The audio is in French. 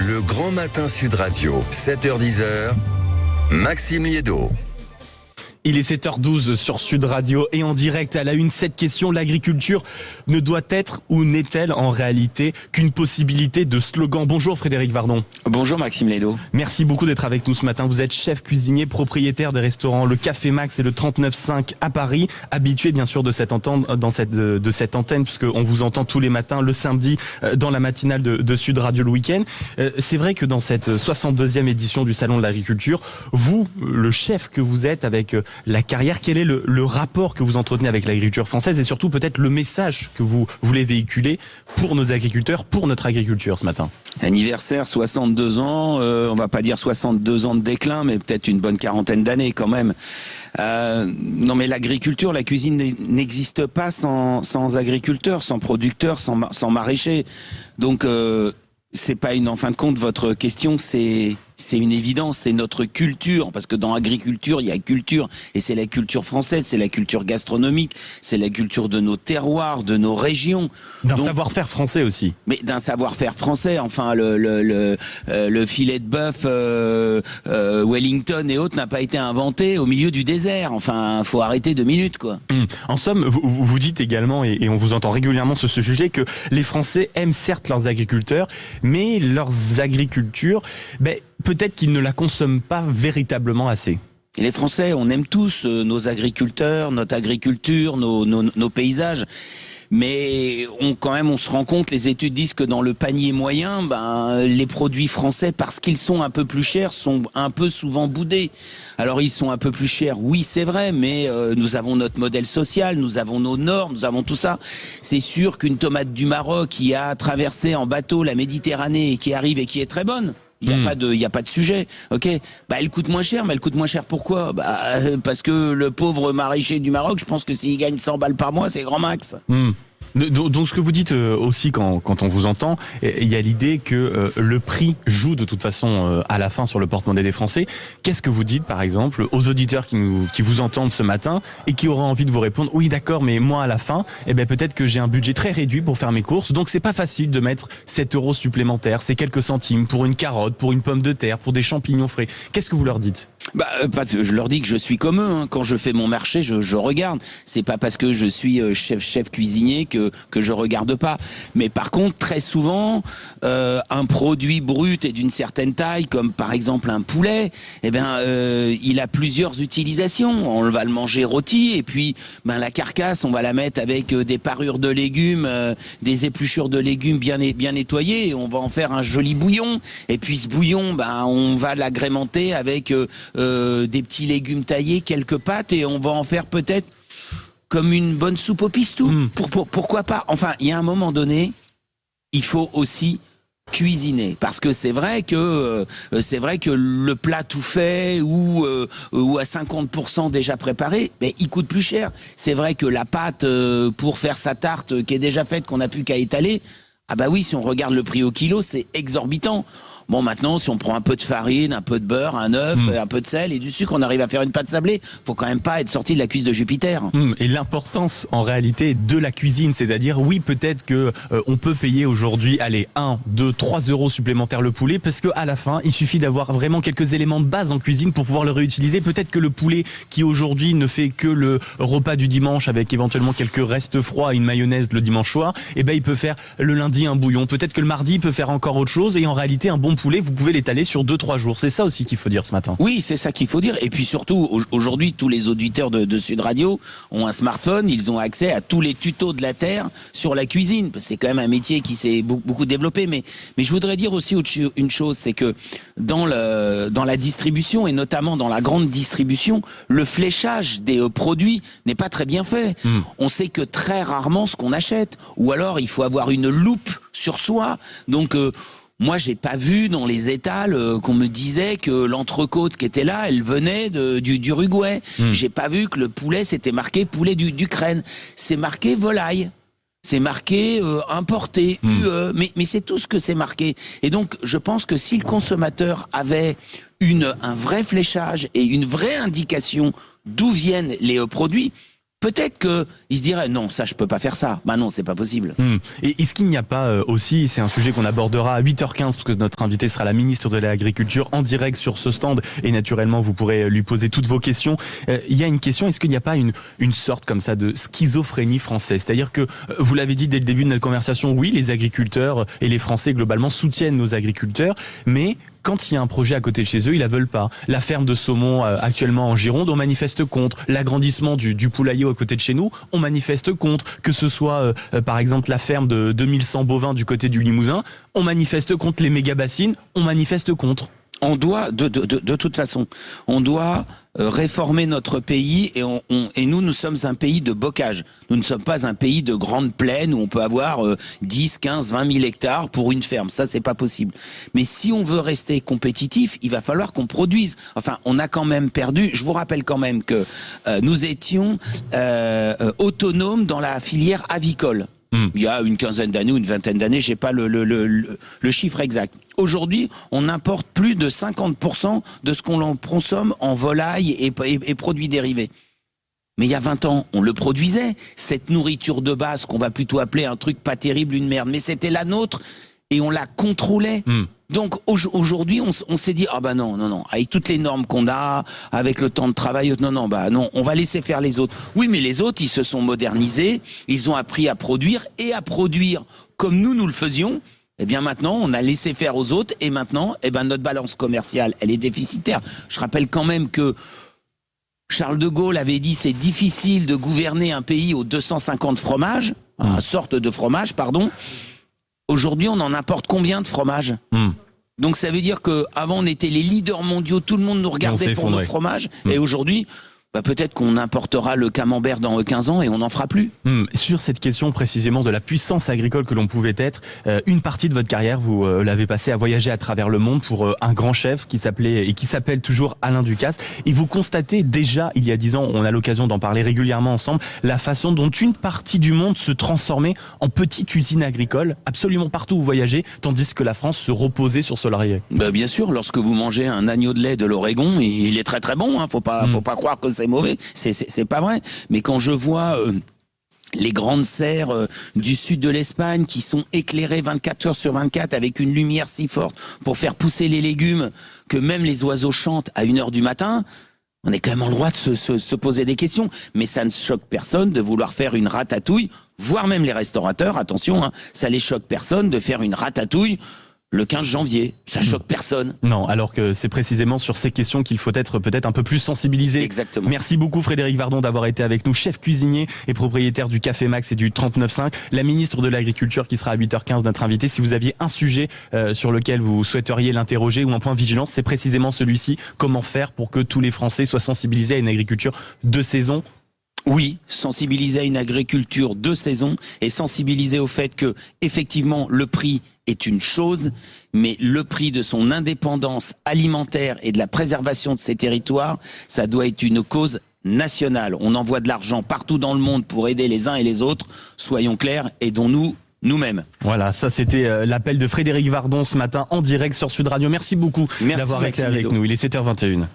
Le Grand Matin Sud Radio, 7h-10h, Maxime Liédo. Il est 7h12 sur Sud Radio et en direct à la une, cette question, l'agriculture ne doit être ou n'est-elle en réalité qu'une possibilité de slogan? Bonjour Frédéric Vardon. Bonjour Maxime Liédo. Merci beaucoup d'être avec nous ce matin. Vous êtes chef cuisinier, propriétaire des restaurants Le Café Max et le 39.5 à Paris, habitué bien sûr de cette antenne, de cette antenne puisqu'on vous entend tous les matins, le samedi dans la matinale de Sud Radio le week-end. C'est vrai que dans cette 62e édition du Salon de l'Agriculture, vous, le chef que vous êtes avec la carrière, quel est le rapport que vous entretenez avec l'agriculture française et surtout peut-être le message que vous voulez véhiculer pour nos agriculteurs, pour notre agriculture ce matin? Anniversaire, 62 ans, on va pas dire 62 ans de déclin, mais peut-être une bonne quarantaine d'années quand même. Non mais l'agriculture, la cuisine n'existe pas sans agriculteurs, sans producteurs, sans maraîchers. Donc c'est pas en fin de compte votre question, c'est une évidence, c'est notre culture, parce que dans l'agriculture, il y a culture, et c'est la culture française, c'est la culture gastronomique, c'est la culture de nos terroirs, de nos régions. D'un savoir-faire français aussi. Mais d'un savoir-faire français, enfin le filet de bœuf Wellington et autres n'a pas été inventé au milieu du désert, enfin faut arrêter 2 minutes quoi. En somme, vous dites également, et on vous entend régulièrement sur ce sujet, que les Français aiment certes leurs agriculteurs, mais leurs agricultures, peut-être qu'ils ne la consomment pas véritablement assez. Et les Français, on aime tous nos agriculteurs, notre agriculture, nos paysages. Mais on se rend compte, les études disent que dans le panier moyen, les produits français, parce qu'ils sont un peu plus chers, sont un peu souvent boudés. Alors ils sont un peu plus chers, oui c'est vrai, mais nous avons notre modèle social, nous avons nos normes, nous avons tout ça. C'est sûr qu'une tomate du Maroc qui a traversé en bateau la Méditerranée et qui arrive et qui est très bonne, il y a pas de sujet, ok. Elle coûte moins cher, mais elle coûte moins cher pourquoi? Parce que le pauvre maraîcher du Maroc, je pense que s'il gagne 100 balles par mois, c'est grand max. Donc ce que vous dites aussi quand on vous entend, il y a l'idée que le prix joue de toute façon à la fin sur le porte-monnaie des Français. Qu'est-ce que vous dites par exemple aux auditeurs qui vous entendent ce matin et qui auraient envie de vous répondre oui d'accord, mais moi à la fin peut-être que j'ai un budget très réduit pour faire mes courses, donc c'est pas facile de mettre 7 € supplémentaires, c'est quelques centimes pour une carotte, pour une pomme de terre, pour des champignons frais. Qu'est-ce que vous leur dites? Parce que je leur dis que je suis comme eux, hein. Quand je fais mon marché, je regarde. C'est pas parce que je suis chef cuisinier que je regarde pas. Mais par contre, très souvent, un produit brut et d'une certaine taille, comme par exemple un poulet, il a plusieurs utilisations. On va le manger rôti, et puis la carcasse, on va la mettre avec des parures de légumes, des épluchures de légumes bien nettoyées, et on va en faire un joli bouillon. Et puis ce bouillon, on va l'agrémenter avec des petits légumes taillés, quelques pâtes, et on va en faire peut-être comme une bonne soupe au pistou. Pourquoi pas? Enfin, il y a un moment donné, il faut aussi cuisiner, parce que c'est vrai que le plat tout fait ou à 50% déjà préparé, il coûte plus cher. C'est vrai que la pâte pour faire sa tarte qui est déjà faite, qu'on n'a plus qu'à étaler, oui, si on regarde le prix au kilo, c'est exorbitant. Bon, maintenant, si on prend un peu de farine, un peu de beurre, un œuf, un peu de sel et du sucre, on arrive à faire une pâte sablée. Faut quand même pas être sorti de la cuisse de Jupiter. Et l'importance, en réalité, de la cuisine, c'est-à-dire, oui, peut-être que on peut payer aujourd'hui, 1, 2, 3 € supplémentaires le poulet, parce que à la fin, il suffit d'avoir vraiment quelques éléments de base en cuisine pour pouvoir le réutiliser. Peut-être que le poulet, qui aujourd'hui ne fait que le repas du dimanche avec éventuellement quelques restes froids et une mayonnaise le dimanche soir, il peut faire le lundi un bouillon. Peut-être que le mardi, il peut faire encore autre chose, et en réalité, un bon poulet, vous pouvez l'étaler sur 2-3 jours. C'est ça aussi qu'il faut dire ce matin. Oui, c'est ça qu'il faut dire. Et puis surtout, aujourd'hui, tous les auditeurs de Sud Radio ont un smartphone, ils ont accès à tous les tutos de la Terre sur la cuisine. C'est quand même un métier qui s'est beaucoup développé. Mais je voudrais dire aussi une chose, c'est que dans la distribution, et notamment dans la grande distribution, le fléchage des produits n'est pas très bien fait. On sait que très rarement ce qu'on achète. Ou alors, il faut avoir une loupe sur soi. Donc, moi, j'ai pas vu dans les étals qu'on me disait que l'entrecôte qui était là, elle venait du Uruguay. J'ai pas vu que le poulet, c'était marqué poulet d'Ukraine. C'est marqué volaille. C'est marqué importé, UE, mais c'est tout ce que c'est marqué. Et donc, je pense que si le consommateur avait un vrai fléchage et une vraie indication d'où viennent les produits, peut-être que il se dirait non, ça je peux pas faire ça. Bah non, c'est pas possible. Et est-ce qu'il n'y a pas aussi, c'est un sujet qu'on abordera à 8h15 parce que notre invité sera la ministre de l'Agriculture en direct sur ce stand et naturellement vous pourrez lui poser toutes vos questions. Il y a une question, est-ce qu'il n'y a pas une sorte comme ça de schizophrénie française? C'est-à-dire que vous l'avez dit dès le début de notre conversation, oui, les agriculteurs et les Français globalement soutiennent nos agriculteurs, mais quand il y a un projet à côté de chez eux, ils la veulent pas. La ferme de saumon actuellement en Gironde, on manifeste contre. L'agrandissement du poulailler à côté de chez nous, on manifeste contre. Que ce soit par exemple la ferme de 2100 bovins du côté du Limousin, on manifeste contre. Les méga-bassines, on manifeste contre. On doit, de toute façon, on doit réformer notre pays et nous sommes un pays de bocage. Nous ne sommes pas un pays de grande plaine où on peut avoir 10, 15, 20 000 hectares pour une ferme. Ça, c'est pas possible. Mais si on veut rester compétitif, il va falloir qu'on produise. Enfin, on a quand même perdu. Je vous rappelle quand même que nous étions autonomes dans la filière avicole. Il y a une quinzaine d'années ou une vingtaine d'années, j'ai pas le chiffre exact. Aujourd'hui, on importe plus de 50% de ce qu'on consomme en volaille et produits dérivés. Mais il y a 20 ans, on le produisait, cette nourriture de base qu'on va plutôt appeler un truc pas terrible, une merde, mais c'était la nôtre et on la contrôlait. Donc aujourd'hui, on s'est dit, ah bah non, avec toutes les normes qu'on a, avec le temps de travail, non, on va laisser faire les autres. Oui, mais les autres, ils se sont modernisés, ils ont appris à produire comme nous le faisions. Eh bien maintenant, on a laissé faire aux autres et maintenant, notre balance commerciale, elle est déficitaire. Je rappelle quand même que Charles de Gaulle avait dit, c'est difficile de gouverner un pays aux 250 fromages, sorte de fromage, pardon. Aujourd'hui, on en importe combien de fromages? Donc ça veut dire qu'avant, on était les leaders mondiaux, tout le monde nous regardait pour nos fromages, et aujourd'hui, peut-être qu'on importera le camembert dans 15 ans et on n'en fera plus. Sur cette question précisément de la puissance agricole que l'on pouvait être, une partie de votre carrière, vous l'avez passé à voyager à travers le monde pour un grand chef qui s'appelle toujours Alain Ducasse. Et vous constatez déjà, il y a 10 ans, on a l'occasion d'en parler régulièrement ensemble, la façon dont une partie du monde se transformait en petite usine agricole, absolument partout où vous voyagez, tandis que la France se reposait sur ce laurier. Bien sûr, lorsque vous mangez un agneau de lait de l'Oregon, il est très très bon, faut pas croire que c'est mauvais, c'est pas vrai. Mais quand je vois les grandes serres du sud de l'Espagne qui sont éclairées 24 heures sur 24 avec une lumière si forte pour faire pousser les légumes que même les oiseaux chantent à 1h du matin, on est quand même en droit de se poser des questions. Mais ça ne choque personne de vouloir faire une ratatouille, voire même les restaurateurs, attention, ça les choque personne de faire une ratatouille le 15 janvier, ça choque personne. Non, alors que c'est précisément sur ces questions qu'il faut être peut-être un peu plus sensibilisé. Exactement. Merci beaucoup Frédéric Vardon d'avoir été avec nous, chef cuisinier et propriétaire du Café Max et du 39.5. La ministre de l'Agriculture qui sera à 8h15 notre invité. Si vous aviez un sujet sur lequel vous souhaiteriez l'interroger ou un point de vigilance, c'est précisément celui-ci. Comment faire pour que tous les Français soient sensibilisés à une agriculture de saison? Oui, sensibiliser à une agriculture de saison et sensibiliser au fait que, effectivement, le prix est une chose, mais le prix de son indépendance alimentaire et de la préservation de ses territoires, ça doit être une cause nationale. On envoie de l'argent partout dans le monde pour aider les uns et les autres. Soyons clairs, aidons-nous nous-mêmes. Voilà, ça c'était l'appel de Frédéric Vardon ce matin en direct sur Sud Radio. Merci beaucoup d'avoir été avec nous. Il est 7h21.